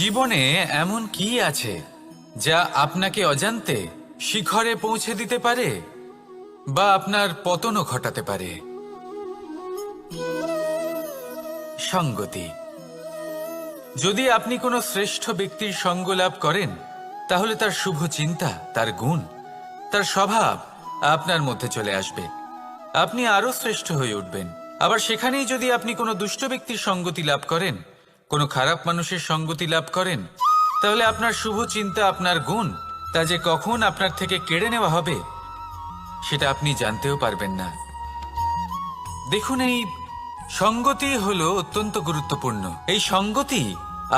জীবনে এমন কি আছে যা আপনাকে অজান্তে শিখরে পৌঁছে দিতে পারে বা আপনার পতনও ঘটাতে পারে? সঙ্গতি। যদি আপনি কোনো শ্রেষ্ঠ ব্যক্তির সঙ্গ লাভ করেন, তাহলে তার শুভ চিন্তা, তার গুণ, তার স্বভাব আপনার মধ্যে চলে আসবে। আপনি আরো শ্রেষ্ঠ হয়ে উঠবেন। আবার সেখানেই যদি আপনি কোনো দুষ্ট ব্যক্তির সঙ্গতি লাভ করেন, কোনো খারাপ মানুষের সঙ্গতি লাভ করেন, তাহলে আপনার শুভ চিন্তা, আপনার গুণ, তা যে কখন আপনার থেকে কেড়ে নেওয়া হবে সেটা আপনি জানতেও পারবেন না। দেখুন, এই সঙ্গতি হলো অত্যন্ত গুরুত্বপূর্ণ। এই সঙ্গতি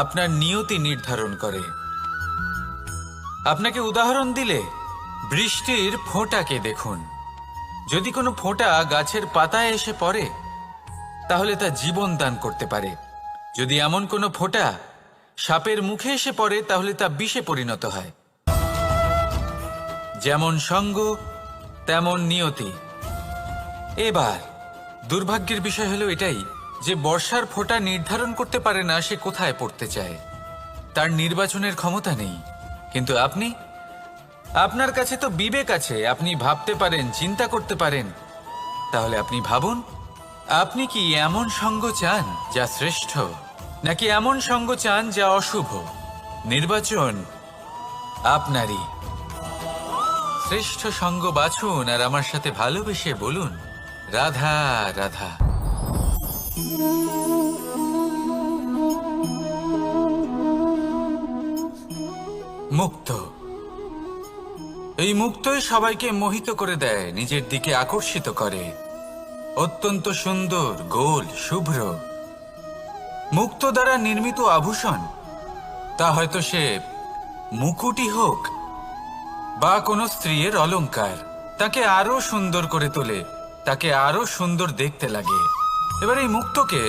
আপনার নিয়তি নির্ধারণ করে। আপনাকে উদাহরণ দিলে, বৃষ্টির ফোঁটাকে দেখুন। যদি কোনো ফোঁটা গাছের পাতায় এসে পড়ে, তাহলে তা জীবন দান করতে পারে। যদি এমন কোনো ফোঁটা সাপের মুখে এসে পড়ে, তাহলে তা বিষে পরিণত হয়। যেমন সঙ্গ, তেমন নিয়তি। এবার দুর্ভাগ্যের বিষয় হলো এটাই যে বর্ষার ফোঁটা নির্ধারণ করতে পারে না সে কোথায় পড়তে চায়। তার নির্বাচনের ক্ষমতা নেই। কিন্তু আপনি, আপনার কাছে তো বিবেক আছে, আপনি ভাবতে পারেন, চিন্তা করতে পারেন। তাহলে আপনি ভাবুন, আপনি কি এমন সঙ্গ চান যা শ্রেষ্ঠ, নাকি এমন সঙ্গ চান যা অশুভ? নির্বাচন আপনারই। শ্রেষ্ঠ সঙ্গ বাছুন আর আমার সাথে ভালোবেসে বলুন, রাধা রাধা। মুক্ত। এই মুক্তই সবাইকে মোহিত করে দেয়, নিজের দিকে আকর্ষিত করে। অত্যন্ত সুন্দর, গোল, শুভ্র। মুক্ত দ্বারা নির্মিত আভূষণ, তা হয়তো সে মুকুটই হোক বা কোনো স্ত্রীর অলংকার, তাকে আরো সুন্দর করে তোলে, তাকে আরো সুন্দর দেখতে লাগে। এবার এই মুক্তকে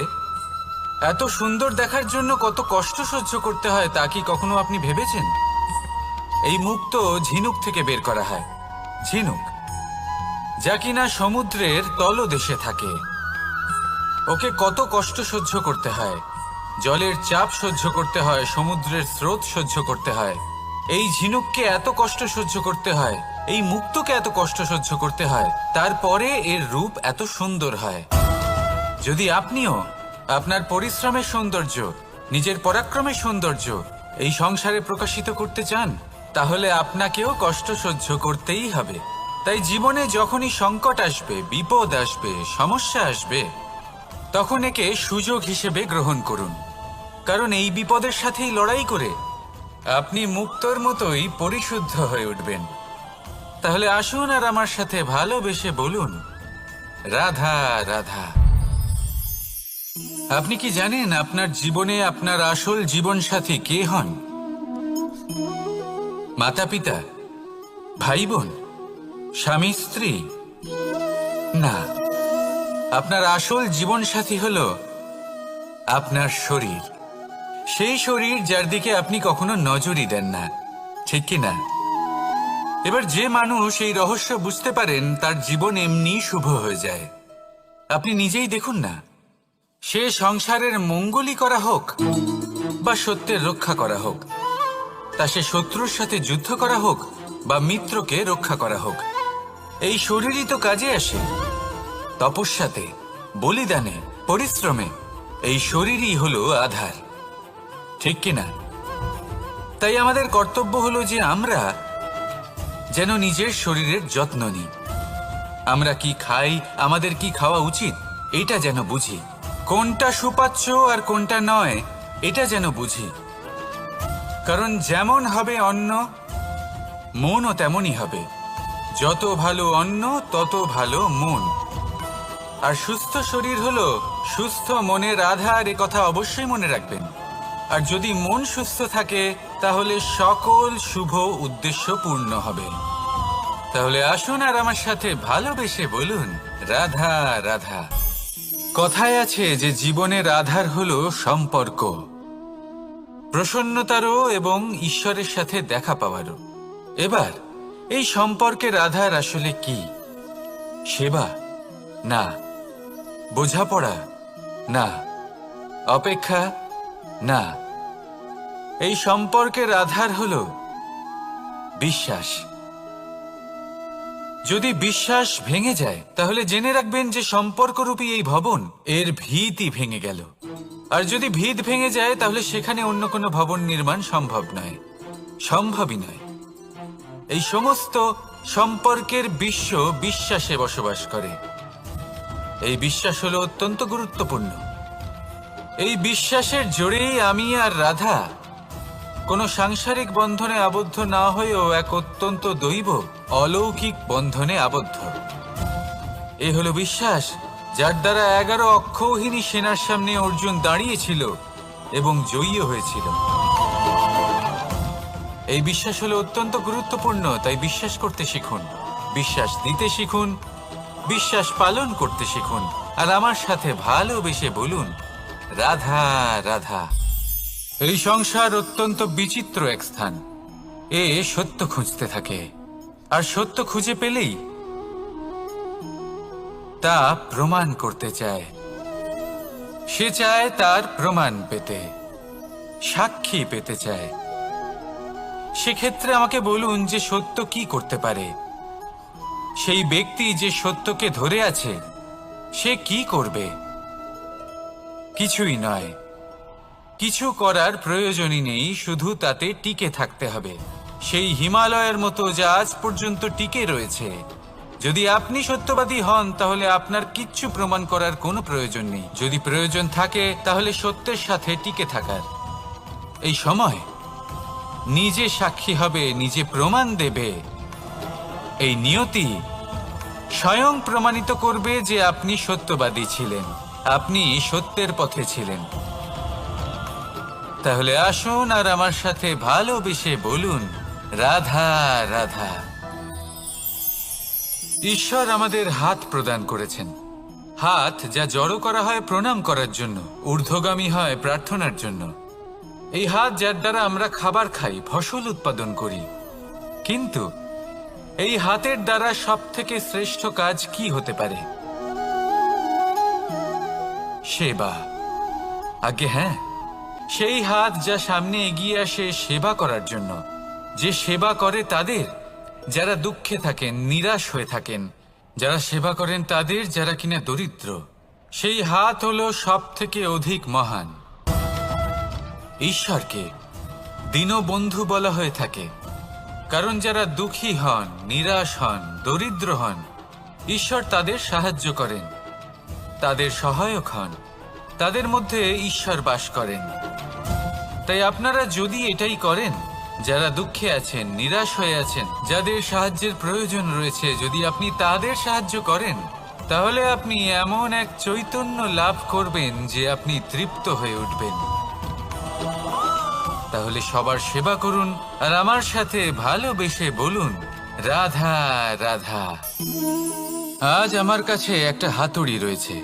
এত সুন্দর দেখার জন্য কত কষ্ট সহ্য করতে হয় তা কি কখনো আপনি ভেবেছেন? এই মুক্ত ঝিনুক থেকে বের করা হয়। ঝিনুক, যা কিনা সমুদ্রের তলদেশে থাকে। ওকে কত কষ্ট সহ্য করতে হয়, জলের চাপ সহ্য করতে হয়, সমুদ্রের স্রোত সহ্য করতে হয়। এই ঝিনুককে এত কষ্ট সহ্য করতে হয়, এই মুক্তকে এত কষ্ট সহ্য করতে হয়, তারপরে এর রূপ এত সুন্দর হয়। যদি আপনিও আপনার পরিশ্রমের সৌন্দর্য, নিজের পরাক্রমের সৌন্দর্য এই সংসারে প্রকাশিত করতে চান, তাহলে আপনাকেও কষ্ট সহ্য করতেই হবে। তাই জীবনে যখনই সংকট আসবে, বিপদ আসবে, সমস্যা আসবে, তখন একে সুযোগ হিসেবে গ্রহণ করুন। কারণ এই বিপদের সাথেই লড়াই করে আপনি মুক্তর মতোই পরিশুদ্ধ হয়ে উঠবেন। তাহলে আসুন আর আমার সাথে ভালোবেসে বলুন, রাধা রাধা। আপনি কি জানেন আপনার জীবনে আপনার আসল জীবনসাথী কে হন? মাতা পিতা, ভাই বোন, স্বামী স্ত্রী? না, আপনার আসল জীবনসাথী হলো আপনার শরীর। সেই শরীর যার দিকে আপনি কখনো নজরই দেন না, ঠিক কি না? এবার যে মানুষ এই রহস্য বুঝতে পারেন, তার জীবন এমনি শুভ হয়ে যায়। আপনি নিজেই দেখুন না, সে সংসারের মঙ্গলই করা হোক বা সত্যের রক্ষা করা হোক, তা সে শত্রুর সাথে যুদ্ধ করা হোক বা মিত্রকে রক্ষা করা হোক, এই শরীরই তো কাজে আসে। তপস্যাতে, বলিদানে, পরিশ্রমে এই শরীরই হলো আধার, ঠিক কিনা? তাই আমাদের কর্তব্য হলো যে আমরা যেন নিজের শরীরের যত্ন নিই। আমরা কি খাই, আমাদের কি খাওয়া উচিত, এটা যেন বুঝি। কোনটা সুপাচ্য আর কোনটা নয়, এটা যেন বুঝি। কারণ যেমন হবে অন্ন, মনও তেমনই হবে। যত ভালো অন্ন, তত ভালো মন। আর সুস্থ শরীর হলো সুস্থ মনের আধার, এ কথা অবশ্যই মনে রাখবেন। আর যদি মন সুস্থ থাকে, তাহলে সকল শুভ উদ্দেশ্য পূর্ণ হবে। তাহলে আসুন আর আমার সাথে ভালোবেসে বলুন, রাধা রাধা। কথায় আছে যে জীবনের আধার হলো সম্পর্ক, প্রসন্নতারও এবং ঈশ্বরের সাথে দেখা পাওয়ারও। এবার এই সম্পর্কের আধার আসলে কি? সেবা? না। বোঝাপড়া? না। অপেক্ষা? না। এই সম্পর্কের আধার হলো বিশ্বাস। যদি বিশ্বাস ভেঙে যায় তাহলে জেনে রাখবেন যে সম্পর্করূপী এই ভবন এর ভিতই ভেঙে গেল। আর যদি ভিত ভেঙে যায় তাহলে সেখানে অন্য কোনো ভবন নির্মাণ সম্ভব নয়, সম্ভবই নয়। এই সমস্ত সম্পর্কের বিশ্ব বিশ্বাসে বসবাস করে। এই বিশ্বাস হলো অত্যন্ত গুরুত্বপূর্ণ। এই বিশ্বাসের জোরেই আমি আর রাধা কোনো সাংসারিক বন্ধনে আবদ্ধ না হয়েও এক অত্যন্ত দৈব অলৌকিক বন্ধনে আবদ্ধ। এ হলো বিশ্বাস যার দ্বারা 11 অক্ষৌহিনী সেনার সামনে অর্জুন দাঁড়িয়েছিল এবং জয়ী হয়েছিল। এই বিশ্বাস হলো অত্যন্ত গুরুত্বপূর্ণ, তাই বিশ্বাস করতে শিখুন, বিশ্বাস দিতে শিখুন, বিশ্বাস পালন করতে শিখুন, আর আমার সাথে ভালোবেসে বলুন রাধা রাধা। এই সংসার অত্যন্ত বিচিত্র এক স্থান। এ সত্য খুঁজতে থাকে, আর সত্য খুঁজে পেলেই তা প্রমাণ করতে চায়। সে চায় তার প্রমাণ পেতে, সাক্ষী পেতে চায়। সেক্ষেত্রে আমাকে বলুন যে সত্য কি করতে পারে। সেই ব্যক্তি যে সত্যকে ধরে আছে সে কি করবে? কিছুই নয়, কিছু করার প্রয়োজনই নেই, শুধু তাতে টিকে থাকতে হবে। সেই হিমালয়ের মতো যা আজ পর্যন্ত টিকে রয়েছে। যদি আপনি সত্যবাদী হন তাহলে আপনার কিচ্ছু প্রমাণ করার কোনো প্রয়োজন নেই। যদি প্রয়োজন থাকে তাহলে সত্যের সাথে টিকে থাকার। এই সময় নিজে সাক্ষী হবে, নিজে প্রমাণ দেবে। এই নিয়তি স্বয়ং প্রমাণিত করবে যে আপনি সত্যবাদী ছিলেন, আপনি সত্যের পথে ছিলেন। তাহলে আসুন আর আমার সাথে ভালোবেসে বলুন রাধা রাধা। ঈশ্বর আমাদের হাত প্রদান করেছেন। হাত যা জড়ো করা হয় প্রণাম করার জন্য, ঊর্ধ্বগামী হয় প্রার্থনার জন্য। এই হাত যার দ্বারা আমরা খাবার খাই, ফসল উৎপাদন করি। কিন্তু এই হাতের দ্বারা সবথেকে শ্রেষ্ঠ কাজ কি হতে পারে? সেবা। আগে হ্যাঁ, সেই হাত যা সামনে এগিয়ে আসে সেবা করার জন্য, যে সেবা করে তাদের যারা দুঃখে থাকেন, নিরাশ হয়ে থাকেন, যারা সেবা করেন তাদের যারা কিনা দরিদ্র। সেই হাত হলো সব থেকে অধিক মহান। ঈশ্বরকে দীনবন্ধু বলা হয়ে থাকে, কারণ যারা দুঃখী হন, নিরাশ হন, দরিদ্র হন, ঈশ্বর তাদের সাহায্য করেন, তাদের সহায়ক হন, তাদের মধ্যে ঈশ্বর বাস করেন। তাই আপনারা যদি এটাই করেন, যারা দুঃখে আছেন, নিরাশ হয়ে আছেন, যাদের সাহায্যের প্রয়োজন রয়েছে, যদি আপনি তাদের সাহায্য করেন, তাহলে আপনি এমন এক চৈতন্য লাভ করবেন যে আপনি তৃপ্ত হয়ে উঠবেন। তাহলে সবার সেবা করুন আর আমার সাথে ভালোবেসে বলুন রাধা রাধা। আজ আমার কাছে একটা হাতুড়ি রয়েছে।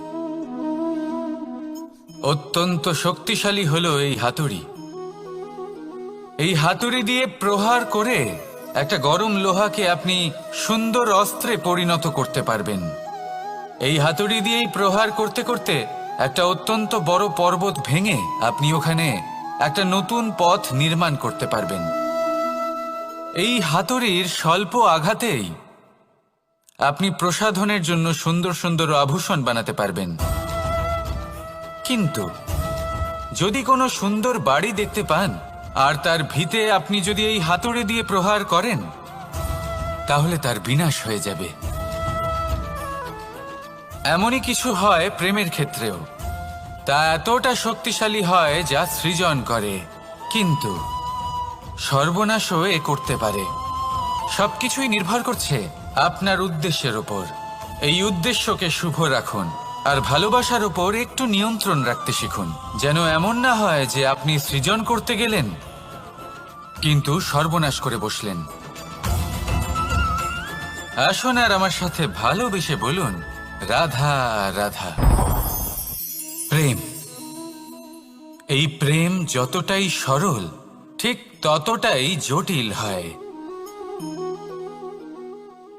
অত্যন্ত শক্তিশালী হলো এই হাতুড়ি। এই হাতুড়ি দিয়ে প্রহার করে একটা গরম লোহাকে আপনি সুন্দর অস্ত্রে পরিণত করতে পারবেন। এই হাতুড়ি দিয়েই প্রহার করতে করতে একটা অত্যন্ত বড় পর্বত ভেঙে আপনি ওখানে একটা নতুন পথ নির্মাণ করতে পারবেন। এই হাতুড়ির স্বল্প আঘাতেই আপনি প্রসাধনের জন্য সুন্দর সুন্দর আভূষণ বানাতে পারবেন। কিন্তু যদি কোনো সুন্দর বাড়ি দেখতে পান আর তার ভিতে আপনি যদি এই হাতুড়ি দিয়ে প্রহার করেন, তাহলে তার বিনাশ হয়ে যাবে। এমনই কিছু হয় প্রেমের ক্ষেত্রেও। তা এতটা শক্তিশালী হয় যা সৃজন করে, কিন্তু সর্বনাশও এ করতে পারে। সবকিছুই নির্ভর করছে আপনার উদ্দেশ্যের উপর। এই উদ্দেশ্যকে শুভ রাখুন আর ভালোবাসার উপর একটু নিয়ন্ত্রণ রাখতে শিখুন, যেন এমন না হয় যে আপনি সৃজন করতে গেলেন কিন্তু সর্বনাশ করে বসলেন। আসুন আর আমার সাথে ভালোবেসে বলুন রাধা রাধা। প্রেম, এই প্রেম যতটাই সরল ঠিক ততটাই জটিল হয়।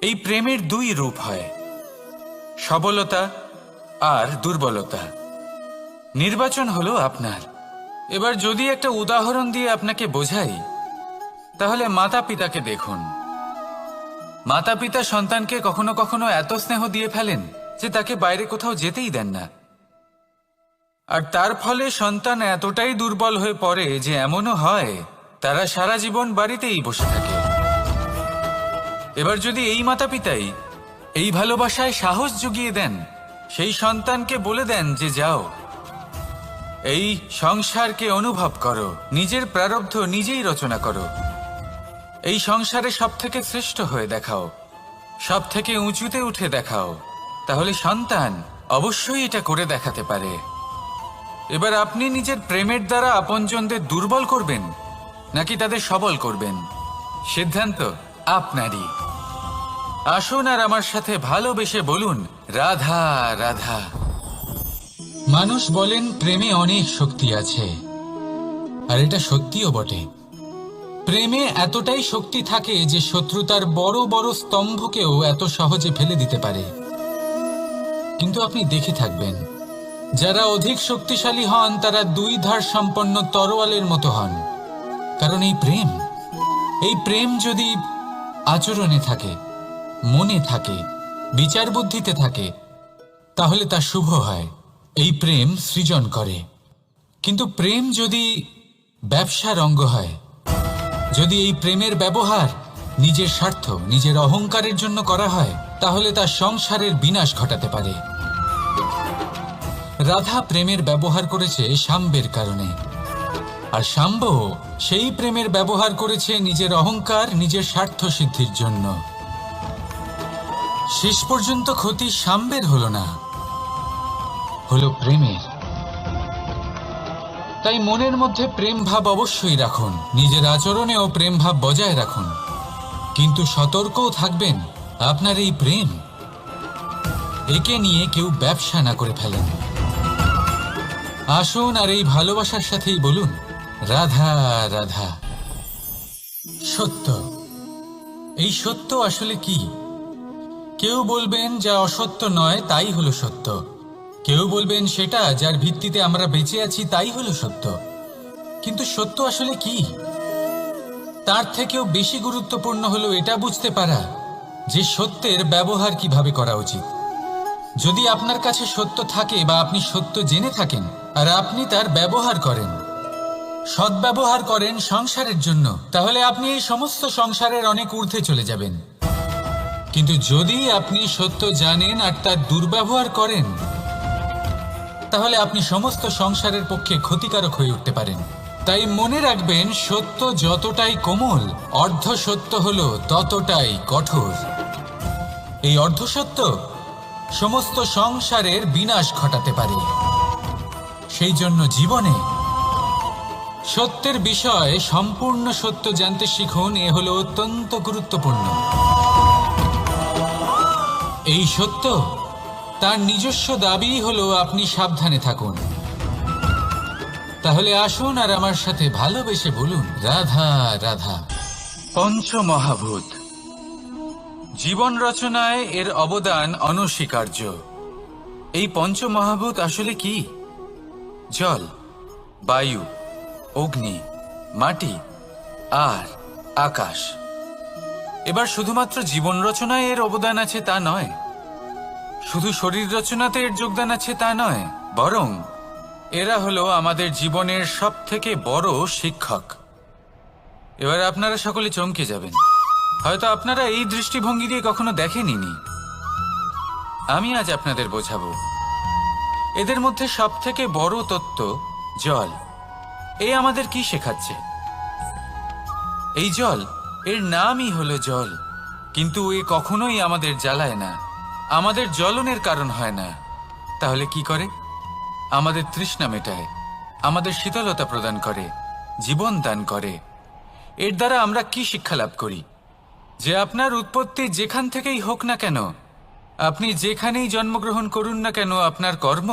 এই প্রেমের দুই রূপ হয়, সবলতা আর দুর্বলতা। নির্বাচন হলো আপনার। এবার যদি একটা উদাহরণ দিয়ে আপনাকে বোঝাই, তাহলে মাতা পিতাকে দেখুন। মাতা পিতা সন্তানকে কখনো কখনো এত স্নেহ দিয়ে ফেলেন যে তাকে বাইরে কোথাও যেতেই দেন না, আর তার ফলে সন্তান এতটাই দুর্বল হয়ে পড়ে যে এমনও হয় তারা সারা জীবন বাড়িতেই বসে থাকে। এবার যদি এই মাতা পিতাই এই ভালোবাসায় সাহস জুগিয়ে দেন, সেই সন্তানকে বলে দেন যে যাও, এই সংসারকে অনুভব করো, নিজের প্রারব্ধ নিজেই রচনা করো, এই সংসারে সব থেকে শ্রেষ্ঠ হয়ে দেখাও, সব থেকে উঁচুতে উঠে দেখাও, তাহলে সন্তান অবশ্যই এটা করে দেখাতে পারে। এবার আপনি নিজের প্রেমের দ্বারা আপনজনদের দুর্বল করবেন নাকি তাদের সবল করবেন, সিদ্ধান্ত আপনারই। আসুন আর আমার সাথে ভালোবেসে বলুন, রাধা রাধা। মানুষ বলেন প্রেমে অনেক শক্তি আছে, আর এটা সত্যিও বটে। প্রেমে এতটাই শক্তি থাকে যে শত্রুতার বড় বড় স্তম্ভকেও এত সহজে ফেলে দিতে পারে। কিন্তু আপনি দেখে থাকবেন, যারা অধিক শক্তিশালী হন তারা দুই ধার সম্পন্ন তরোয়ালের মতো হন। কারণ এই প্রেম যদি আচরণে থাকে, মনে থাকে, বিচার বুদ্ধিতে থাকে, তাহলে তা শুভ হয়। এই প্রেম সৃজন করে। কিন্তু প্রেম যদি ব্যবসার অঙ্গ হয়, যদি এই প্রেমের ব্যবহার নিজের স্বার্থ, নিজের অহংকারের জন্য করা হয়, তাহলে তা সংসারের বিনাশ ঘটাতে পারে। রাধা প্রেমের ব্যবহার করেছে শাম্বের কারণে, আর শাম্ব সেই প্রেমের ব্যবহার করেছে নিজের অহংকার, নিজের স্বার্থ সিদ্ধির জন্য। শেষ পর্যন্ত ক্ষতি শাম্বের হলো না, হলো প্রেমের। তাই মনের মধ্যে প্রেম ভাব অবশ্যই রাখুন, নিজের আচরণেও প্রেম ভাব বজায় রাখুন, কিন্তু সতর্কও থাকবেন আপনার এই প্রেম, একে নিয়ে কেউ ব্যবসা না করে ফেলেন। আসুন আর এই ভালোবাসার সাথেই বলুন, রাধা রাধা। সত্য, এই সত্য আসলে কি? কেউ বলবেন যা অসত্য নয় তাই হলো সত্য, কেউ বলবেন সেটা যার ভিত্তিতে আমরা বেঁচে আছি তাই হলো সত্য। কিন্তু সত্য আসলে কি? তার থেকেও বেশি গুরুত্বপূর্ণ হলো এটা বুঝতে পারা যে সত্যের ব্যবহার কিভাবে করা উচিত। যদি আপনার কাছে সত্য থাকে বা আপনি সত্য জেনে থাকেন আর আপনি তার ব্যবহার করেন, সদ্ব্যবহার করেন সংসারের জন্য, তাহলে আপনি এই সমস্ত সংসারের অনেক ঊর্ধ্বে চলে যাবেন। কিন্তু যদি আপনি সত্য জানেন আর তার দুর্ব্যবহার করেন, তাহলে আপনি সমস্ত সংসারের পক্ষে ক্ষতিকারক হয়ে উঠতে পারেন। তাই মনে রাখবেন, সত্য যতটাই কোমল, অর্ধ সত্য হলো ততটাই কঠোর। এই অর্ধসত্য সমস্ত সংসারের বিনাশ ঘটাতে পারে। সেই জন্য জীবনে সত্যের বিষয়ে সম্পূর্ণ সত্য জানতে শিখুন, এ হলো অত্যন্ত গুরুত্বপূর্ণ। এই সত্য তার নিজস্ব দাবি হলো আপনি সাবধানে থাকুন। তাহলে আসুন আর আমার সাথে ভালোবেসে বলুন, রাধা রাধা। পঞ্চমহাভূত, জীবন রচনায় এর অবদান অনস্বীকার্য। এই পঞ্চমহাভূত আসলে কি? জল, বায়ু, অগ্নি, মাটি আর আকাশ। এবার শুধুমাত্র জীবন রচনায় এর অবদান আছে তা নয়, শুধু শরীর রচনাতে এর যোগদান আছে তা নয়, বরং এরা হলো আমাদের জীবনের সব থেকে বড় শিক্ষক। এবার আপনারা সকলে চমকে যাবেন, হয়তো আপনারা এই দৃষ্টিভঙ্গি দিয়ে কখনো দেখেননি। আমি আজ আপনাদের বোঝাবো। এদের মধ্যে সব থেকে বড় তত্ত্ব জল। এ আমাদের কি শেখাচ্ছে? এই জল, এর নামই হলো জল, কিন্তু এ কখনোই আমাদের জ্বালায় না, আমাদের জ্বলনের কারণ হয় না। তাহলে কি করে? আমাদের তৃষ্ণা মেটায়, আমাদের শীতলতা প্রদান করে, জীবন দান করে। এর দ্বারা আমরা কি শিক্ষা লাভ করি? যে আপনার উৎপত্তি যেখান থেকেই হোক না কেন, আপনি যেখানেই জন্মগ্রহণ করুন না কেন, আপনার কর্ম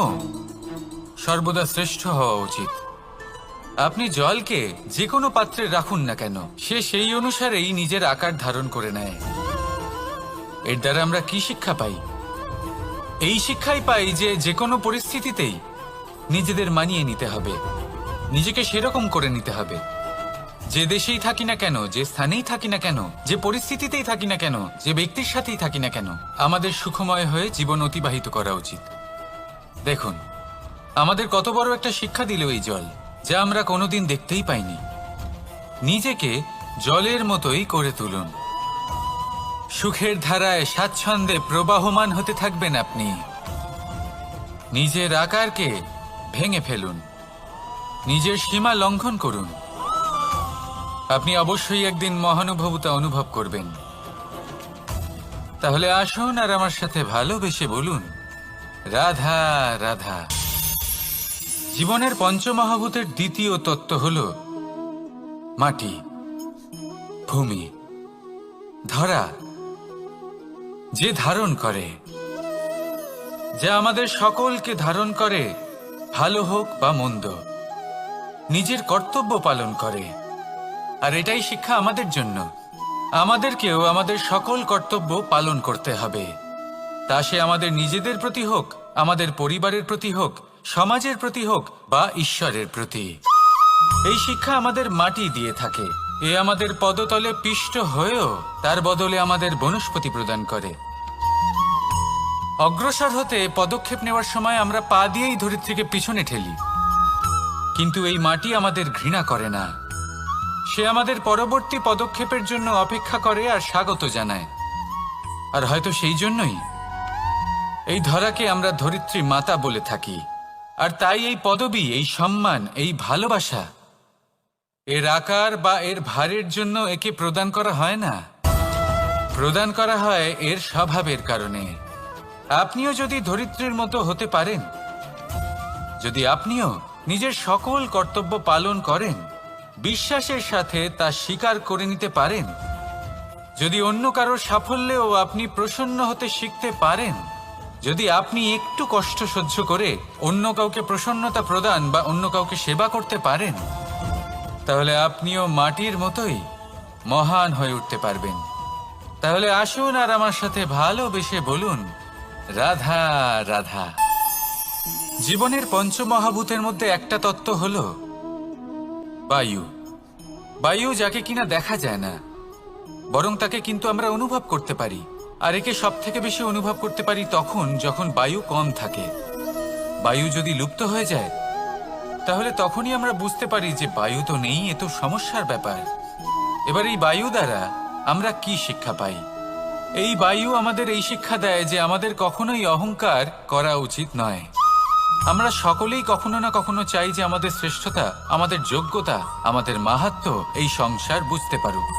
সর্বদা শ্রেষ্ঠ হওয়া উচিত। আপনি জলকে যে কোনো পাত্রে রাখুন না কেন, সে সেই অনুসারেই নিজের আকার ধারণ করে নেয়। এর দ্বারা আমরা কি শিক্ষা পাই? এই শিক্ষাই পাই যে যে কোনো পরিস্থিতিতেই নিজেদের মানিয়ে নিতে হবে, নিজেকে সেরকম করে নিতে হবে। যে দেশেই থাকি না কেন, যে স্থানেই থাকি না কেন, যে পরিস্থিতিতেই থাকি না কেন, যে ব্যক্তির সাথেই থাকি না কেন, আমাদের সুখময় হয়ে জীবন অতিবাহিত করা উচিত। দেখুন, আমাদের কত বড় একটা শিক্ষা দিল এই জল, যা আমরা কোনোদিন দেখতেই পাইনি। নিজেকে জলের মতোই করে তুলুন। সুখের ধারায় স্বাচ্ছন্দ্যে প্রবাহমান হতে থাকবেন আপনি। নিজের আকারকে ভেঙে ফেলুন, নিজের সীমা লঙ্ঘন করুন। আপনি অবশ্যই একদিন মহানুভবতা অনুভব করবেন। তাহলে আসুন আর আমার সাথে ভালোবেসে বলুন, রাধা রাধা। জীবনের পঞ্চমহাভূতের দ্বিতীয় তত্ত্ব হল মাটি, ভূমি, ধরা, যে ধারণ করে, যা আমাদের সকলকে ধারণ করে, ভালো হোক বা মন্দ, নিজের কর্তব্য পালন করে। আর এটাই শিক্ষা আমাদের জন্য। আমাদেরকেও আমাদের সকল কর্তব্য পালন করতে হবে, তা সে আমাদের নিজেদের প্রতি হোক, আমাদের পরিবারের প্রতি হোক, সমাজের প্রতি হোক বা ঈশ্বরের প্রতি। এই শিক্ষা আমাদের মাটি দিয়ে থাকে। এ আমাদের পদতলে পিষ্ট হয়েও তার বদলে আমাদের বনস্পতি প্রদান করে। অগ্রসর হতে পদক্ষেপ নেওয়ার সময় আমরা পা দিয়েই ধরিত্রীকে পিছনে ঠেলি, কিন্তু এই মাটি আমাদের ঘৃণা করে না। সে আমাদের পরবর্তী পদক্ষেপের জন্য অপেক্ষা করে আর স্বাগত জানায়। আর হয়তো সেই জন্যই এই ধরাকে আমরা ধরিত্রী মাতা বলে থাকি। আর তাই এই পদবী, এই সম্মান, এই ভালোবাসা, এর আকার বা এর ভারের জন্য একে প্রদান করা হয় না, প্রদান করা হয় এর স্বভাবের কারণে। আপনিও যদি ধরিত্রীর মতো হতে পারেন, যদি আপনিও নিজের সকল কর্তব্য পালন করেন, বিশ্বাসের সাথে তা স্বীকার করে নিতে পারেন, যদি অন্য কারোর সাফল্যেও আপনি প্রসন্ন হতে শিখতে পারেন, যদি আপনি একটু কষ্ট সহ্য করে অন্য কাউকে প্রসন্নতা প্রদান বা অন্য কাউকে সেবা করতে পারেন, তাহলে আপনিও মাটির মতোই মহান হয়ে উঠতে পারবেন। তাহলে আসুন আর আমার সাথে ভালোবেসে বলুন, রাধা রাধা। জীবনের পঞ্চমহাভূতের মধ্যে একটা তত্ত্ব হল বায়ু। বায়ু যাকে কিনা দেখা যায় না, বরং তাকে কিন্তু আমরা অনুভব করতে পারি। আর একে সব থেকে বেশি অনুভব করতে পারি তখন যখন বায়ু কম থাকে। বায়ু যদি লুপ্ত হয়ে যায়, তাহলে তখনই আমরা বুঝতে পারি যে বায়ু তো নেই, এ তো সমস্যার ব্যাপার। এবার এই বায়ু দ্বারা আমরা কি শিক্ষা পাই? এই বায়ু আমাদের এই শিক্ষা দেয় যে আমাদের কখনোই অহংকার করা উচিত নয়। আমরা সকলেই কখনো না কখনো চাই যে আমাদের শ্রেষ্ঠতা, আমাদের যোগ্যতা, আমাদের মাহাত্ম্য এই সংসার বুঝতে পারুক।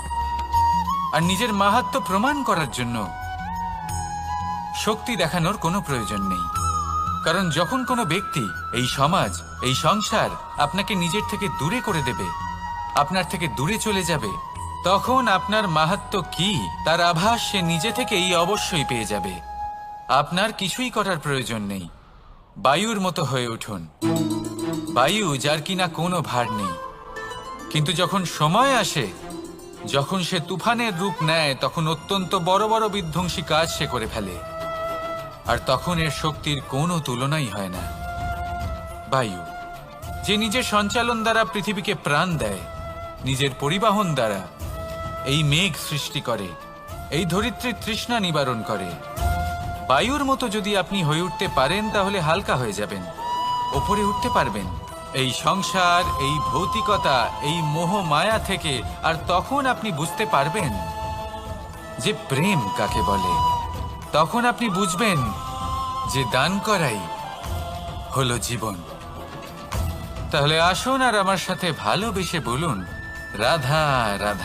আর নিজের মাহাত্ম্য প্রমাণ করার জন্য শক্তি দেখানোর কোনো প্রয়োজন নেই। কারণ যখন কোনো ব্যক্তি, এই সমাজ, এই সংসার আপনাকে নিজের থেকে দূরে করে দেবে, আপনার থেকে দূরে চলে যাবে, তখন আপনার মাহাত্ম্য কি তার আভাস সে নিজে থেকেই অবশ্যই পেয়ে যাবে। আপনার কিছুই করার প্রয়োজন নেই। বায়ুর মতো হয়ে উঠুন। বায়ু যার কিনা কোনো ভার নেই, কিন্তু যখন সময় আসে, যখন সে তুফানের রূপ নেয়, তখন অত্যন্ত বড় বড় বিধ্বংসী কাজ সে করে ফেলে। আর তখন এর শক্তির কোনো তুলনাই হয় না। বায়ু যে নিজের সঞ্চালন দ্বারা পৃথিবীকে প্রাণ দেয়, নিজের পরিবহন দ্বারা এই মেঘ সৃষ্টি করে, এই ধরিত্রীর তৃষ্ণা নিবারণ করে। বায়ুর মতো যদি আপনি হয়ে উঠতে পারেন, তাহলে হালকা হয়ে যাবেন, ওপরে উঠতে পারবেন এই সংসার, এই ভৌতিকতা, এই মোহ মায়া থেকে। আর তখন আপনি বুঝতে পারবেন যে প্রেম কাকে বলে। তখন আপনি বুঝবেন যে দান করাই হলো জীবন। তাহলে আসুন আর আমার সাথে ভালোবেসে বলুন, রাধা রাধা।